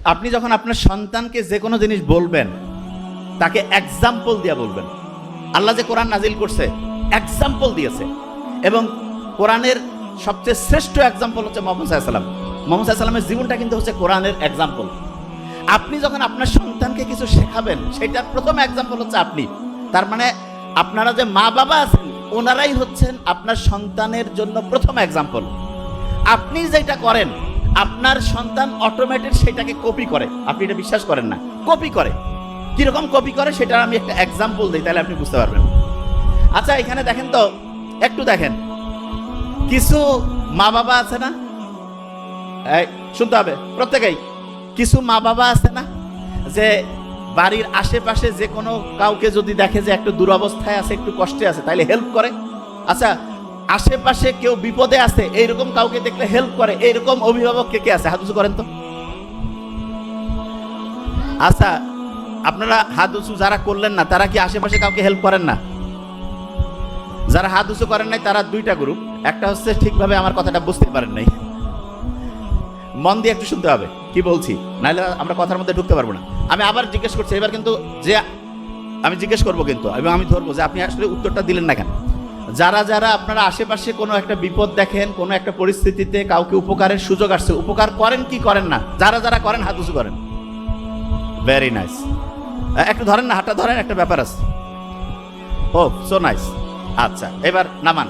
আপনি যখন আপনার সন্তানকে যে কোনো জিনিস বলবেন, তাকে এক্সাম্পল দিয়ে বলবেন। আল্লাহ যে কোরআন নাজিল করছে, এক্সাম্পল দিয়েছে, এবং কোরআনের সবচেয়ে শ্রেষ্ঠ এক্সাম্পল হচ্ছে মুহাম্মদ সাল্লাল্লাহু আলাইহি ওয়াসাল্লাম। মুহাম্মদ সাল্লাল্লাহু আলাইহি ওয়াসাল্লামের জীবনটা কিন্তু হচ্ছে কোরআনের এক্সাম্পল। আপনি যখন আপনার সন্তানকে কিছু শেখাবেন, সেটার প্রথম এক্সাম্পল হচ্ছে আপনি। তার মানে আপনারা যে মা বাবা আছেন, ওনারাই হচ্ছেন আপনার সন্তানের জন্য প্রথম এক্সাম্পল। আপনি যেটা করেন, আপনার সন্তান অটোমেটিক সেটাকে কপি করে। আপনি এটা বিশ্বাস করেন না, কপি করে। কিরকম কপি করে সেটা আমি একটা এক্সাম্পল দিই, তাহলে আপনি বুঝতে পারবেন। আচ্ছা, এখানে দেখেন তো, একটু দেখেন, কিছু মা বাবা আছে না, শুনতে হবে প্রত্যেকেই, কিছু মা বাবা আছে না যে বাড়ির আশেপাশে যে কোনো কাউকে যদি দেখে যে একটু দুরবস্থায় আছে, একটু কষ্টে আছে, তাইলে হেল্প করে। আচ্ছা, আশেপাশে কেউ বিপদে আছে, এইরকম কাউকে দেখলে হেল্প করে, এইরকম অভিভাবক কে কে আছে? হাত উঁচু করেন তো। আচ্ছা, আপনারা হাত উঁচু যারা করলেন না, তারা কি আশেপাশে কাউকে হেল্প করেন না? যারা হাত উঁচু করেন নাই, তারা দুইটা গ্রুপ। একটা হচ্ছে ঠিকভাবে আমার কথাটা বুঝতে পারেন নাই, মন দিয়ে একটু শুনতে হবে কি বলছি, নাহলে আমরা কথার মধ্যে ঢুকতে পারবো না। আমি আবার জিজ্ঞেস করছি, এবার কিন্তু যে আমি জিজ্ঞেস করবো কিন্তু, এবং আমি ধরবো যে আপনি আসলে উত্তরটা দিলেন না কেন। যারা যারা আপনারা আশেপাশে কোনো একটা বিপদ দেখেন, কোনো একটা পরিস্থিতিতে কাউকে উপকারের সুযোগ আসছে, উপকার করেন কি করেন না? যারা যারা করেন হাত উঁচু করেন। Very nice. একটু ধরেন না, হাতটা ধরেন, একটা ব্যাপার আছে। ও সো নাইস। আচ্ছা, এবার নামান।